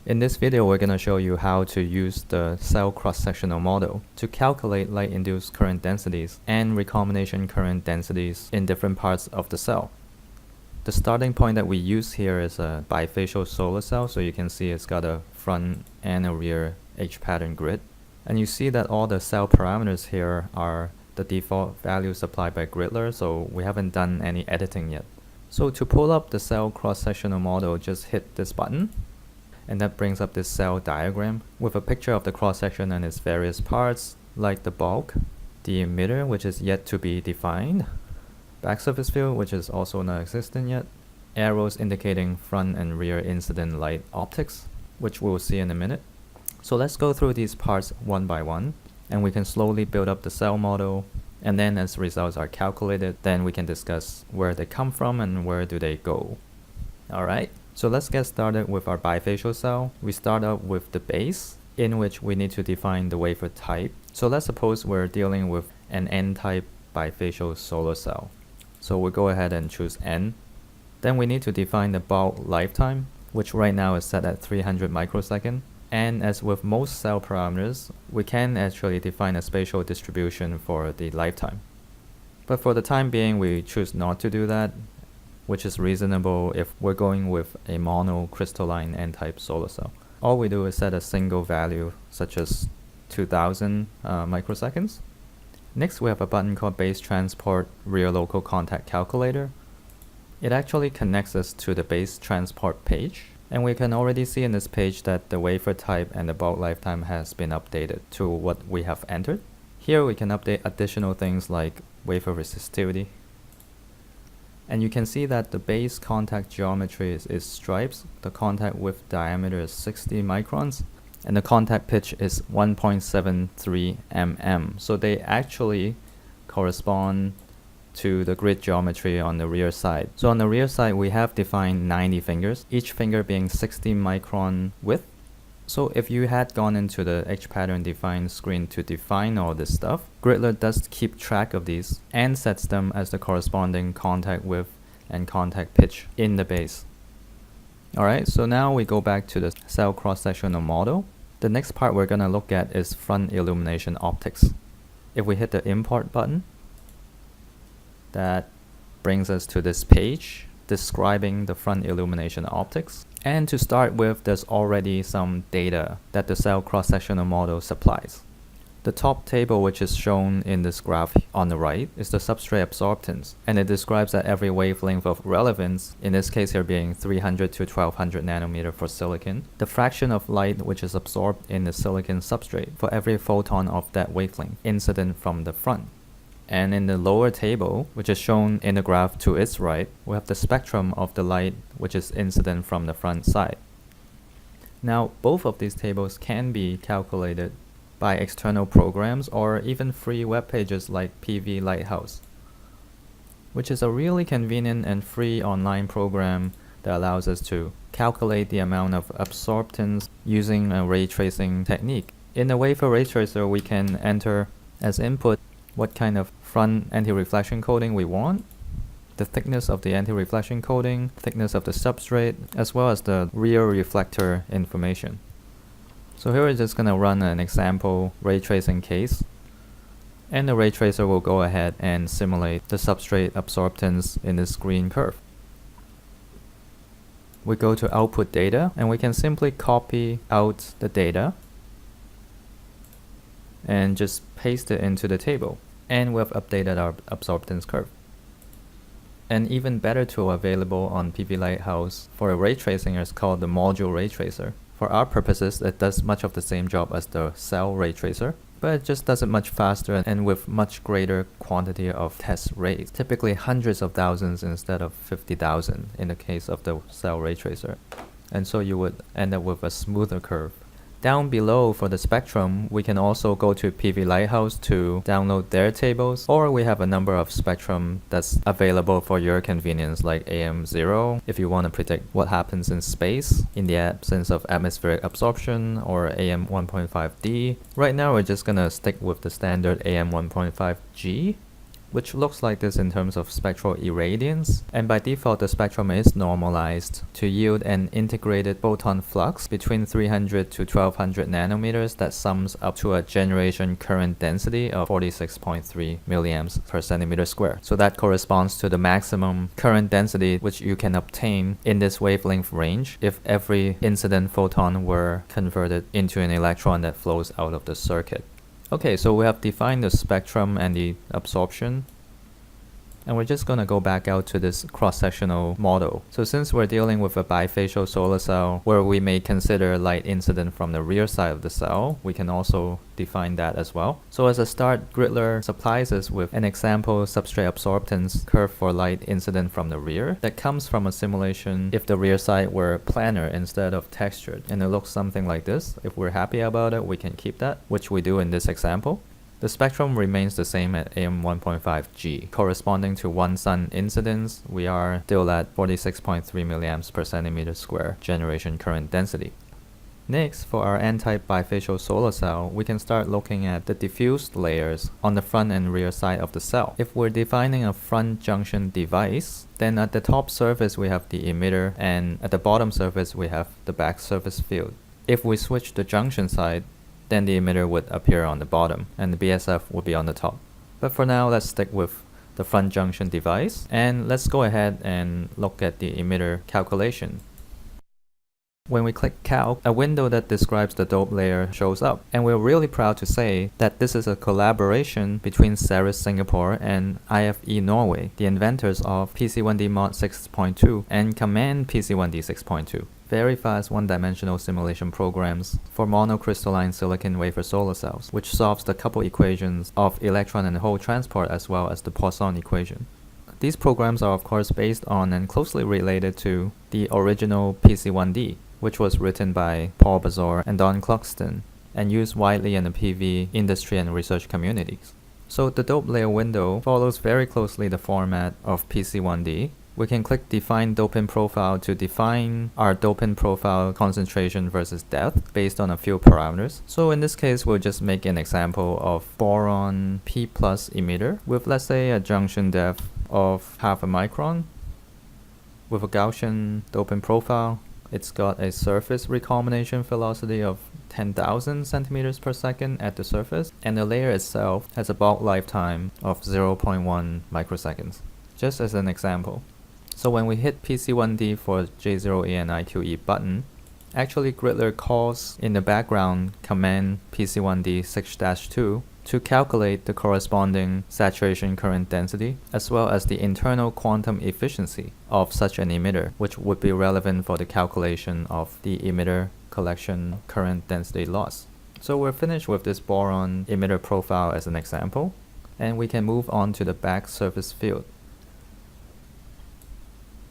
In this video, we're going to show you how to use the cell cross-sectional model to calculate light-induced current densities and recombination current densities in different parts of the cell. The starting point that we use here is a bifacial solar cell, so you can see it's got a front and a rear H-pattern grid. And you see that all the cell parameters here are the default values supplied by Griddler, so we haven't done any editing yet. So to pull up the cell cross-sectional model, just hit this button. And that brings up this cell diagram with a picture of the cross-section and its various parts, like the bulk, the emitter, which is yet to be defined, back surface field, which is also not existent yet, arrows indicating front and rear incident light optics, which we'll see in a minute. So let's go through these parts one by one, and we can slowly build up the cell model, and then as results are calculated, then we can discuss where they come from and where do they go. Alright. So let's get started with our bifacial cell. We start out with the base, in which we need to define the wafer type. So let's suppose we're dealing with an N-type bifacial solar cell. So we'll go ahead and choose N. Then we need to define the bulk lifetime, which right now is set at 300 microseconds. And as with most cell parameters, we can actually define a spatial distribution for the lifetime. But for the time being, we choose not to do that, which is reasonable if we're going with a monocrystalline N-type solar cell. All we do is set a single value, such as 2000 microseconds. Next, we have a button called Base Transport Rear Local Contact Calculator. It actually connects us to the base transport page, and we can already see in this page that the wafer type and the bulk lifetime has been updated to what we have entered. Here we can update additional things like wafer resistivity. And you can see that the base contact geometry is stripes, the contact width diameter is 60 microns, and the contact pitch is 1.73 mm. So they actually correspond to the grid geometry on the rear side. So on the rear side, we have defined 90 fingers, each finger being 60 micron width. So if you had gone into the H-pattern define screen to define all this stuff, Griddler does keep track of these and sets them as the corresponding contact width and contact pitch in the base. Alright, so now we go back to the cell cross-sectional model. The next part we're going to look at is front illumination optics. If we hit the import button, that brings us to this page describing the front illumination optics. And to start with, there's already some data that the cell cross-sectional model supplies. The top table, which is shown in this graph on the right, is the substrate absorptance, and it describes that every wavelength of relevance, in this case here being 300 to 1200 nanometer for silicon, the fraction of light which is absorbed in the silicon substrate for every photon of that wavelength incident from the front. And in the lower table, which is shown in the graph to its right, we have the spectrum of the light which is incident from the front side. Now, both of these tables can be calculated by external programs or even free web pages like PV Lighthouse, which is a really convenient and free online program that allows us to calculate the amount of absorptance using a ray tracing technique. In the wafer ray tracer, we can enter as input what kind of front anti-reflection coating we want, the thickness of the anti-reflection coating, thickness of the substrate, as well as the rear reflector information. So here we're just going to run an example ray tracing case, and the ray tracer will go ahead and simulate the substrate absorptance in this green curve. We go to output data, and we can simply copy out the data and just paste it into the table, and we've updated our absorptance curve. An even better tool available on PV Lighthouse for a ray tracing is called the module ray tracer. For our purposes, it does much of the same job as the cell ray tracer, but it just does it much faster and with much greater quantity of test rays, typically hundreds of thousands instead of 50,000 in the case of the cell ray tracer. And so you would end up with a smoother curve. Down below for the spectrum, we can also go to PV Lighthouse to download their tables, or we have a number of spectrum that's available for your convenience, like AM0 if you want to predict what happens in space in the absence of atmospheric absorption, or AM1.5D. Right now we're just gonna stick with the standard AM1.5G. which looks like this in terms of spectral irradiance, and by default the spectrum is normalized to yield an integrated photon flux between 300 to 1200 nanometers that sums up to a generation current density of 46.3 milliamps per centimeter square. So that corresponds to the maximum current density which you can obtain in this wavelength range if every incident photon were converted into an electron that flows out of the circuit. Okay, so we have defined the spectrum and the absorption. And we're just going to go back out to this cross-sectional model. So since we're dealing with a bifacial solar cell where we may consider light incident from the rear side of the cell, we can also define that as well. So as a start, Griddler supplies us with an example substrate absorptance curve for light incident from the rear that comes from a simulation if the rear side were planar instead of textured. And it looks something like this. If we're happy about it, we can keep that, which we do in this example. The spectrum remains the same at AM 1.5 G. Corresponding to one sun incidence, we are still at 46.3 milliamps per centimeter square generation current density. Next, for our N-type bifacial solar cell, we can start looking at the diffused layers on the front and rear side of the cell. If we're defining a front junction device, then at the top surface we have the emitter, and at the bottom surface we have the back surface field. If we switch the junction side, then the emitter would appear on the bottom and the BSF would be on the top. But for now, let's stick with the front junction device, and let's go ahead and look at the emitter calculation. When we click Calc, a window that describes the dope layer shows up, and we're really proud to say that this is a collaboration between SERIS Singapore and IFE Norway, the inventors of PC1D Mod 6.2 and Command PC1D 6.2. Very fast one-dimensional simulation programs for monocrystalline silicon wafer solar cells, which solves the couple equations of electron and hole transport as well as the Poisson equation. These programs are of course based on and closely related to the original PC1D, which was written by Paul Bazor and Don Cluxton and used widely in the PV industry and research communities. So the dope layer window follows very closely the format of PC1D. We can click Define Dopant Profile to define our dopant profile concentration versus depth based on a few parameters. So in this case, we'll just make an example of boron P+ emitter with, let's say, a junction depth of 0.5 micron with a Gaussian dopant profile. It's got a surface recombination velocity of 10,000 centimeters per second at the surface, and the layer itself has a bulk lifetime of 0.1 microseconds, just as an example. So when we hit PC1D for J0E and IQE button, actually Griddler calls in the background command PC1D 6-2 to calculate the corresponding saturation current density as well as the internal quantum efficiency of such an emitter, which would be relevant for the calculation of the emitter collection current density loss. So we're finished with this boron emitter profile as an example, and we can move on to the back surface field.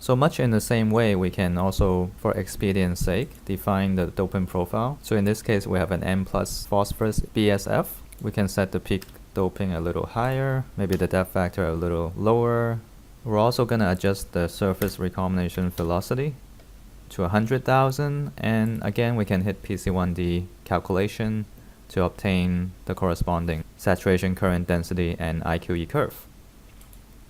So much in the same way, we can also, for expedience sake, define the dopant profile. So in this case, we have an N+ phosphorus BSF. We can set the peak doping a little higher, maybe the depth factor a little lower. We're also going to adjust the surface recombination velocity to 100,000, and again we can hit PC1D calculation to obtain the corresponding saturation current density and IQE curve.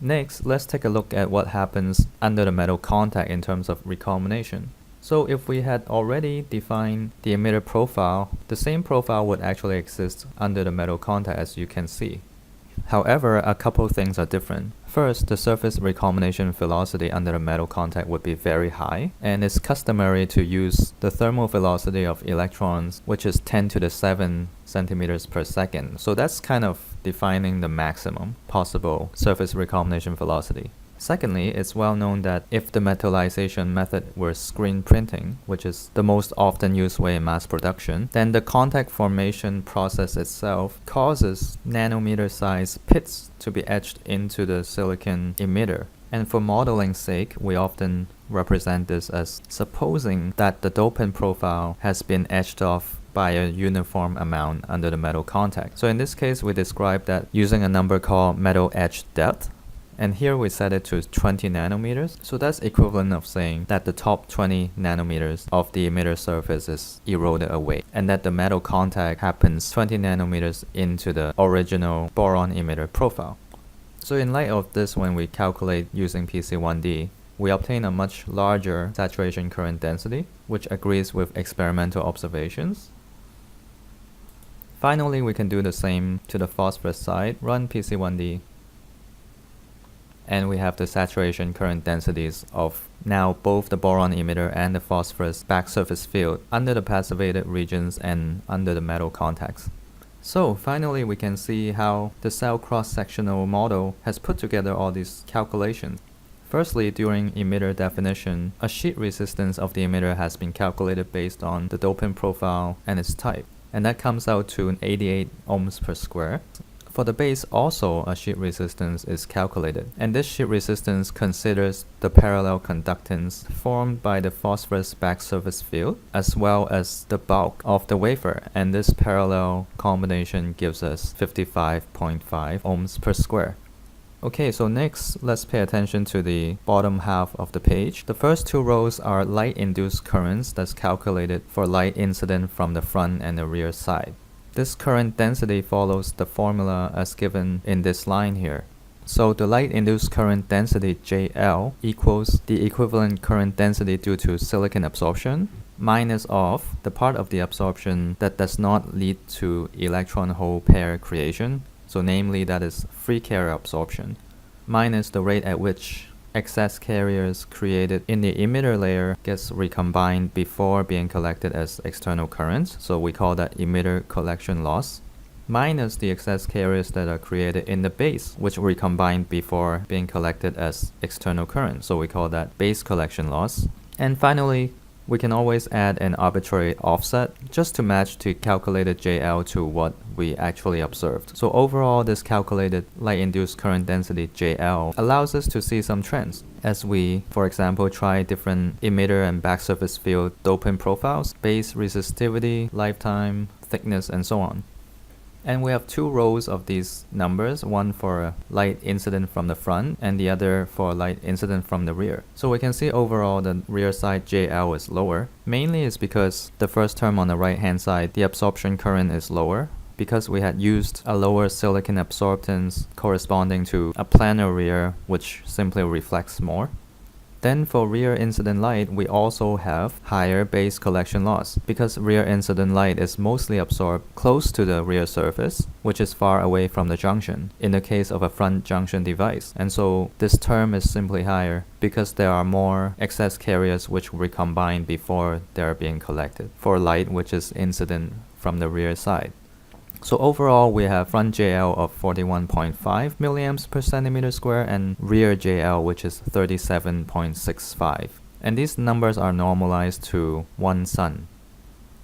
Next, let's take a look at what happens under the metal contact in terms of recombination. So if we had already defined the emitter profile, the same profile would actually exist under the metal contact, as you can see. However, a couple things are different. First, the surface recombination velocity under the metal contact would be very high, and it's customary to use the thermal velocity of electrons, which is 10 to the 7 centimeters per second. So that's kind of defining the maximum possible surface recombination velocity. Secondly, it's well known that if the metallization method were screen printing, which is the most often used way in mass production, then the contact formation process itself causes nanometer size pits to be etched into the silicon emitter. And for modeling sake, we often represent this as supposing that the dopant profile has been etched off by a uniform amount under the metal contact. So in this case, we describe that using a number called metal etch depth. And here we set it to 20 nanometers. So that's equivalent of saying that the top 20 nanometers of the emitter surface is eroded away, and that the metal contact happens 20 nanometers into the original boron emitter profile. So in light of this, when we calculate using PC1D, we obtain a much larger saturation current density, which agrees with experimental observations. Finally, we can do the same to the phosphorus side. Run PC1D. And we have the saturation current densities of now both the boron emitter and the phosphorus back surface field under the passivated regions and under the metal contacts. So finally, we can see how the cell cross-sectional model has put together all these calculations. Firstly, during emitter definition, a sheet resistance of the emitter has been calculated based on the dopant profile and its type, and that comes out to 88 ohms per square. For the base, also a sheet resistance is calculated, and this sheet resistance considers the parallel conductance formed by the phosphorus back surface field as well as the bulk of the wafer, and this parallel combination gives us 55.5 ohms per square. Okay, so next, let's pay attention to the bottom half of the page. The first two rows are light-induced currents that's calculated for light incident from the front and the rear side. This current density follows the formula as given in this line here. So the light-induced current density JL equals the equivalent current density due to silicon absorption minus of the part of the absorption that does not lead to electron-hole pair creation, so namely that is free carrier absorption, minus the rate at which excess carriers created in the emitter layer gets recombined before being collected as external currents, so we call that emitter collection loss, minus the excess carriers that are created in the base, which recombined before being collected as external current, so we call that base collection loss. And finally, we can always add an arbitrary offset just to match the calculated JL to what we actually observed. So overall, this calculated light-induced current density JL allows us to see some trends as we, for example, try different emitter and back surface field dopant profiles, base resistivity, lifetime, thickness, and so on. And we have two rows of these numbers, one for light incident from the front and the other for light incident from the rear. So we can see overall the rear side JL is lower. Mainly is because the first term on the right hand side, the absorption current is lower because we had used a lower silicon absorptance corresponding to a planar rear, which simply reflects more. Then for rear incident light, we also have higher base collection loss because rear incident light is mostly absorbed close to the rear surface, which is far away from the junction in the case of a front junction device. And so this term is simply higher because there are more excess carriers which recombine before they are being collected for light which is incident from the rear side. So overall, we have front JL of 41.5 milliamps per centimeter square and rear JL, which is 37.65. And these numbers are normalized to 1 sun.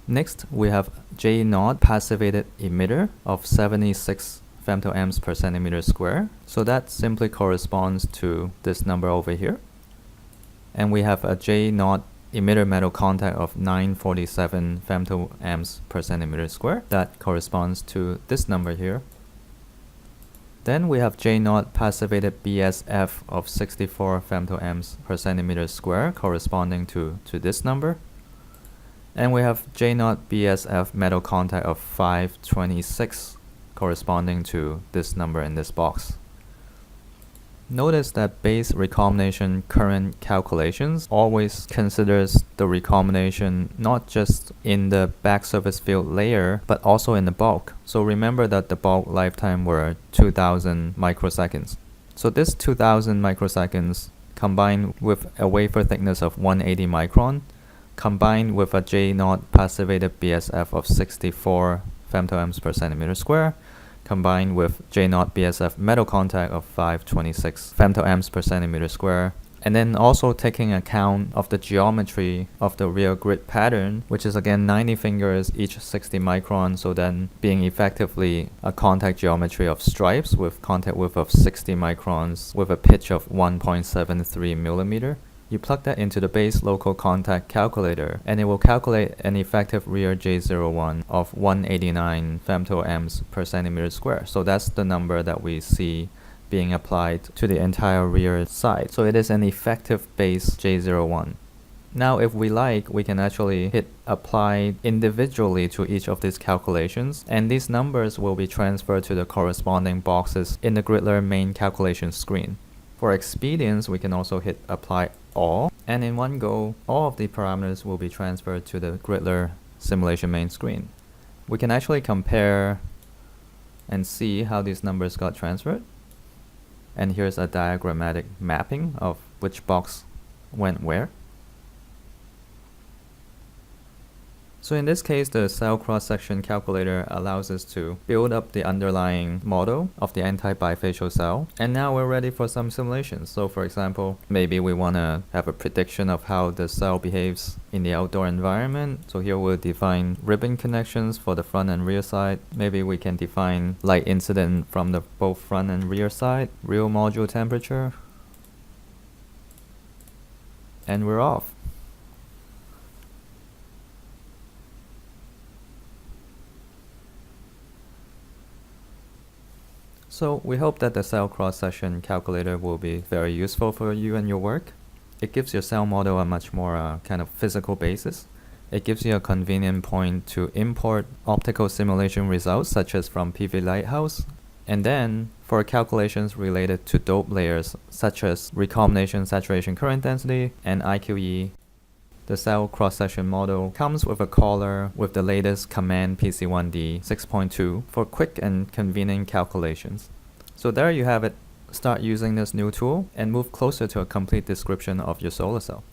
Next, we have J0 passivated emitter of 76 femtoamps per centimeter square. So that simply corresponds to this number over here. And we have a J0 emitter metal contact of 947 femtoamps per centimeter square. That corresponds to this number here. Then we have J0 passivated BSF of 64 femtoamps per centimeter square, corresponding to this number. And we have J0 BSF metal contact of 526, corresponding to this number in this box. Notice that base recombination current calculations always considers the recombination not just in the back surface field layer, but also in the bulk. So remember that the bulk lifetime were 2000 microseconds. So this 2000 microseconds combined with a wafer thickness of 180 micron, combined with a J0 passivated BSF of 64 femtoamps per centimeter square, combined with J0 BSF metal contact of 526 femtoamps per centimeter square, and then also taking account of the geometry of the rear grid pattern, which is again 90 fingers each 60 micron, so then being effectively a contact geometry of stripes with contact width of 60 microns with a pitch of 1.73 millimeter. You plug that into the base local contact calculator and it will calculate an effective rear J01 of 189 femtoamps per centimeter square. So that's the number that we see being applied to the entire rear side. So it is an effective base J01. Now if we like, we can actually hit apply individually to each of these calculations, and these numbers will be transferred to the corresponding boxes in the Griddler main calculation screen. For expedience, we can also hit apply all, and in one go, all of the parameters will be transferred to the Griddler simulation main screen. We can actually compare and see how these numbers got transferred. And here's a diagrammatic mapping of which box went where. So in this case, the cell cross-section calculator allows us to build up the underlying model of the anti-bifacial cell. And now we're ready for some simulations. So for example, maybe we want to have a prediction of how the cell behaves in the outdoor environment. So here we'll define ribbon connections for the front and rear side. Maybe we can define light incident from the both front and rear side, real module temperature, and we're off. So we hope that the cell cross-section calculator will be very useful for you and your work. It gives your cell model a much more kind of physical basis. It gives you a convenient point to import optical simulation results such as from PV Lighthouse. And then for calculations related to dope layers such as recombination saturation current density and IQE, the cell cross-section model comes with a caller with the latest command PC1D 6.2 for quick and convenient calculations. So there you have it. Start using this new tool and move closer to a complete description of your solar cell.